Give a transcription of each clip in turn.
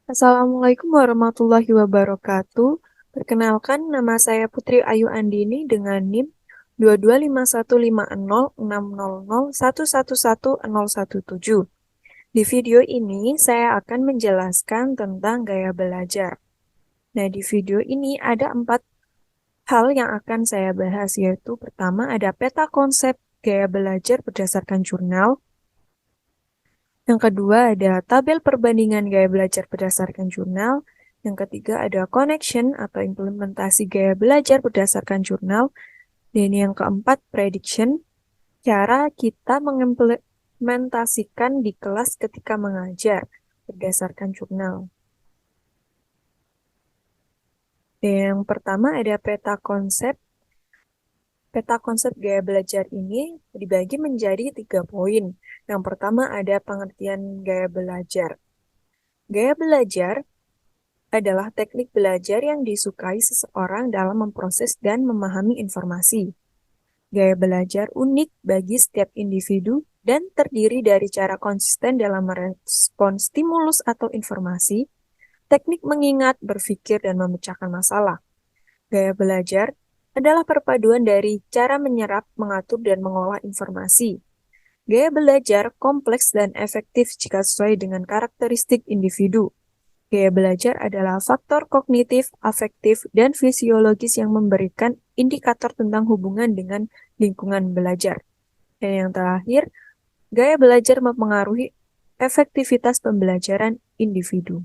Assalamualaikum warahmatullahi wabarakatuh. Perkenalkan, nama saya Putri Ayu Andini dengan NIM 225155001111017. Di video ini, saya akan menjelaskan tentang gaya belajar. Nah, di video ini ada 4 hal yang akan saya bahas, yaitu pertama ada peta konsep gaya belajar berdasarkan jurnal. Yang kedua ada tabel perbandingan gaya belajar berdasarkan jurnal. Yang ketiga ada connection atau implementasi gaya belajar berdasarkan jurnal. Dan yang keempat prediction, cara kita mengimplementasikan di kelas ketika mengajar berdasarkan jurnal. Dan yang pertama ada peta konsep. Peta konsep gaya belajar ini dibagi menjadi 3 poin. Yang pertama ada pengertian gaya belajar. Gaya belajar adalah teknik belajar yang disukai seseorang dalam memproses dan memahami informasi. Gaya belajar unik bagi setiap individu dan terdiri dari cara konsisten dalam merespons stimulus atau informasi, teknik mengingat, berpikir, dan memecahkan masalah. Gaya belajar adalah perpaduan dari cara menyerap, mengatur, dan mengolah informasi. Gaya belajar kompleks dan efektif jika sesuai dengan karakteristik individu. Gaya belajar adalah faktor kognitif, afektif, dan fisiologis yang memberikan indikator tentang hubungan dengan lingkungan belajar. Dan yang terakhir, gaya belajar mempengaruhi efektivitas pembelajaran individu.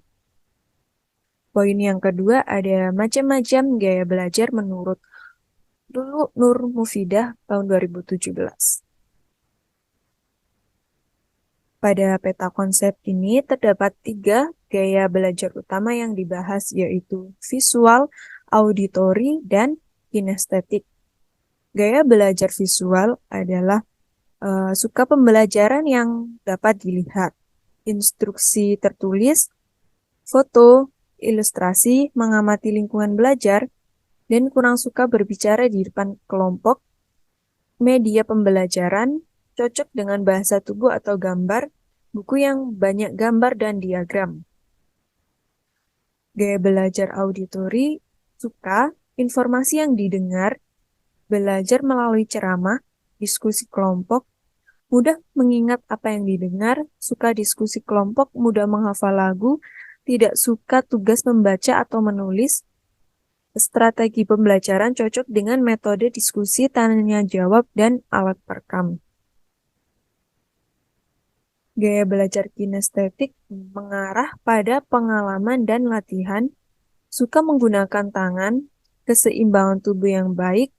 Poin yang kedua ada macam-macam gaya belajar menurut Nur Mufidah tahun 2017. Pada peta konsep ini terdapat 3 gaya belajar utama yang dibahas, yaitu visual, auditori, dan kinestetik. Gaya belajar visual adalah suka pembelajaran yang dapat dilihat, instruksi tertulis, foto, ilustrasi, mengamati lingkungan belajar, dan kurang suka berbicara di depan kelompok. Media pembelajaran cocok dengan bahasa tubuh atau gambar, buku yang banyak gambar dan diagram. Gaya belajar auditori suka informasi yang didengar, belajar melalui ceramah, diskusi kelompok, mudah mengingat apa yang didengar, suka diskusi kelompok, mudah menghafal lagu, tidak suka tugas membaca atau menulis. Strategi pembelajaran cocok dengan metode diskusi, tanya jawab, dan alat perekam. Gaya belajar kinestetik mengarah pada pengalaman dan latihan, suka menggunakan tangan, keseimbangan tubuh yang baik,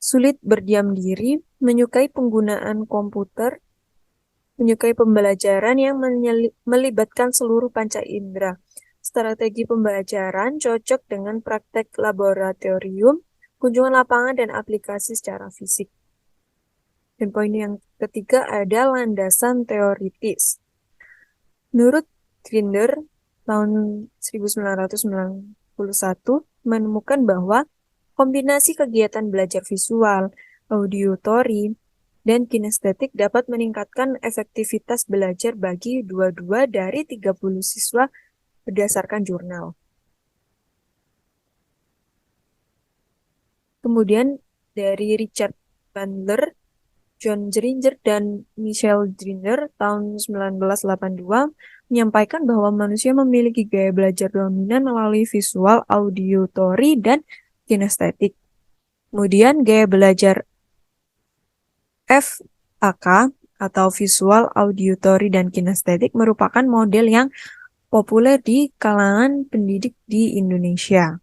sulit berdiam diri, menyukai penggunaan komputer, menyukai pembelajaran yang melibatkan seluruh panca indera. Strategi pembelajaran cocok dengan praktek laboratorium, kunjungan lapangan, dan aplikasi secara fisik. Dan poin yang ketiga ada landasan teoritis. Menurut Grinder tahun 1991 menemukan bahwa kombinasi kegiatan belajar visual, auditori, dan kinestetik dapat meningkatkan efektivitas belajar bagi 22 dari 30 siswa berdasarkan jurnal. Kemudian dari Richard Bandler, John Grinder, dan Michel Grinder tahun 1982 menyampaikan bahwa manusia memiliki gaya belajar dominan melalui visual, auditori, dan kinestetik. Kemudian gaya belajar FAK atau visual, auditori, dan kinestetik merupakan model yang populer di kalangan pendidik di Indonesia.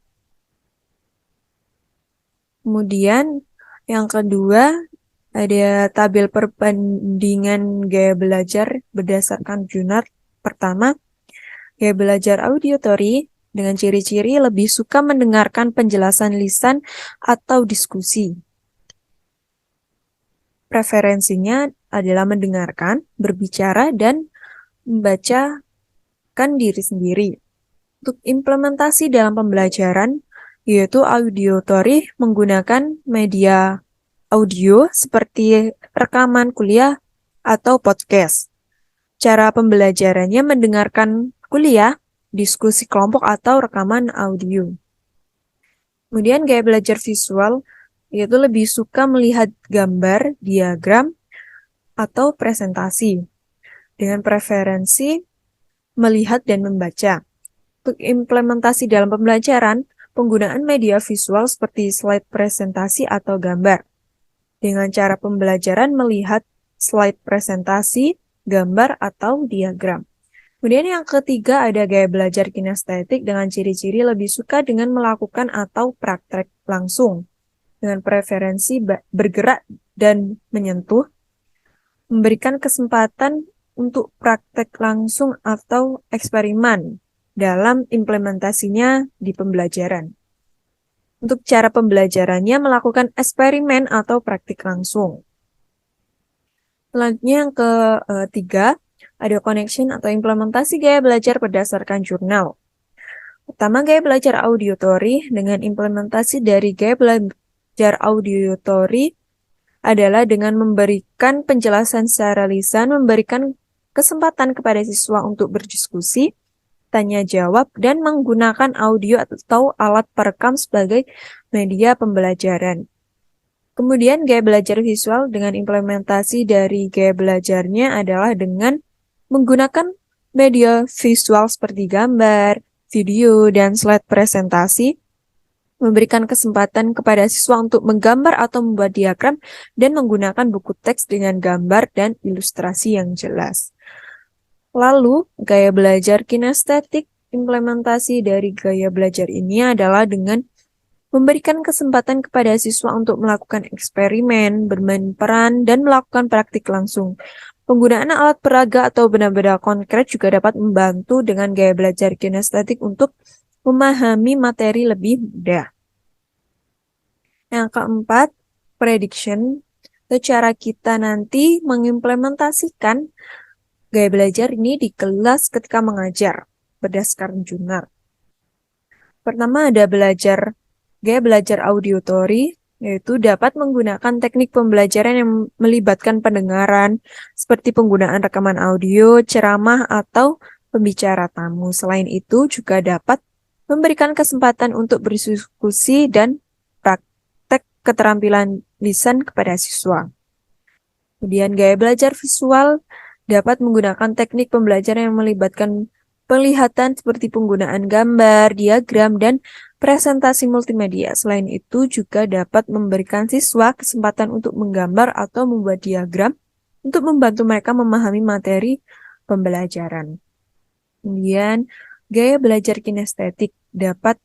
Kemudian yang kedua ada tabel perbandingan gaya belajar berdasarkan jurnal. Pertama, gaya belajar auditori dengan ciri-ciri lebih suka mendengarkan penjelasan lisan atau diskusi. Preferensinya adalah mendengarkan, berbicara, dan membacakan diri sendiri. Untuk implementasi dalam pembelajaran, yaitu auditori menggunakan media audio seperti rekaman kuliah atau podcast. Cara pembelajarannya mendengarkan kuliah diskusi kelompok atau rekaman audio. Kemudian gaya belajar visual yaitu lebih suka melihat gambar, diagram, atau presentasi dengan preferensi melihat dan membaca. Untuk implementasi dalam pembelajaran, penggunaan media visual seperti slide presentasi atau gambar. Dengan cara pembelajaran melihat slide presentasi, gambar, atau diagram. Kemudian yang ketiga ada gaya belajar kinestetik dengan ciri-ciri lebih suka dengan melakukan atau praktek langsung. Dengan preferensi bergerak dan menyentuh, memberikan kesempatan untuk praktek langsung atau eksperimen dalam implementasinya di pembelajaran. Untuk cara pembelajarannya melakukan eksperimen atau praktik langsung. Selanjutnya yang ketiga, ada connection atau implementasi gaya belajar berdasarkan jurnal. Pertama, gaya belajar auditory dengan implementasi dari gaya belajar auditory adalah dengan memberikan penjelasan secara lisan, memberikan kesempatan kepada siswa untuk berdiskusi, tanya jawab, dan menggunakan audio atau alat perekam sebagai media pembelajaran. Kemudian gaya belajar visual dengan implementasi dari gaya belajarnya adalah dengan menggunakan media visual seperti gambar, video, dan slide presentasi, memberikan kesempatan kepada siswa untuk menggambar atau membuat diagram dan menggunakan buku teks dengan gambar dan ilustrasi yang jelas. Lalu, gaya belajar kinestetik, implementasi dari gaya belajar ini adalah dengan memberikan kesempatan kepada siswa untuk melakukan eksperimen, bermain peran, dan melakukan praktik langsung. Penggunaan alat peraga atau benda-benda konkret juga dapat membantu dengan gaya belajar kinestetik untuk memahami materi lebih mudah. Yang keempat, prediction. Cara kita nanti mengimplementasikan gaya belajar ini di kelas ketika mengajar berdasarkan jurnal. Pertama ada gaya belajar auditory, yaitu dapat menggunakan teknik pembelajaran yang melibatkan pendengaran, seperti penggunaan rekaman audio, ceramah, atau pembicara tamu. Selain itu juga dapat memberikan kesempatan untuk berdiskusi dan praktek keterampilan lisan kepada siswa. Kemudian gaya belajar visual dapat menggunakan teknik pembelajaran yang melibatkan penglihatan seperti penggunaan gambar, diagram, dan presentasi multimedia. Selain itu juga dapat memberikan siswa kesempatan untuk menggambar atau membuat diagram untuk membantu mereka memahami materi pembelajaran. Kemudian, gaya belajar kinestetik dapat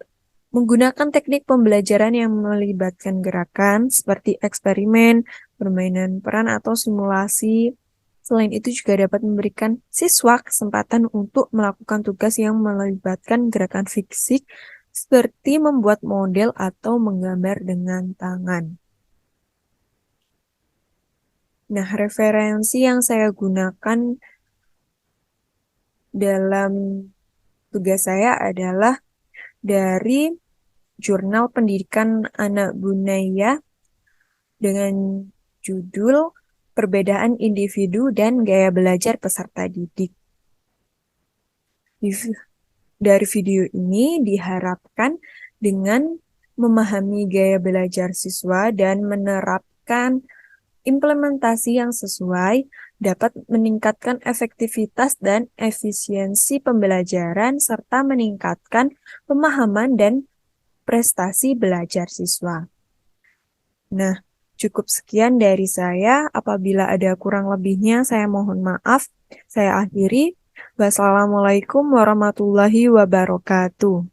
menggunakan teknik pembelajaran yang melibatkan gerakan seperti eksperimen, permainan peran, atau simulasi. Selain itu juga dapat memberikan siswa kesempatan untuk melakukan tugas yang melibatkan gerakan fisik seperti membuat model atau menggambar dengan tangan. Nah, referensi yang saya gunakan dalam tugas saya adalah dari Jurnal Pendidikan Anak Bunaya dengan judul Perbedaan Individu dan Gaya Belajar Peserta Didik. Dari video ini diharapkan dengan memahami gaya belajar siswa dan menerapkan implementasi yang sesuai dapat meningkatkan efektivitas dan efisiensi pembelajaran serta meningkatkan pemahaman dan prestasi belajar siswa. Nah, cukup sekian dari saya. Apabila ada kurang lebihnya, saya mohon maaf. Saya akhiri. Wassalamualaikum warahmatullahi wabarakatuh.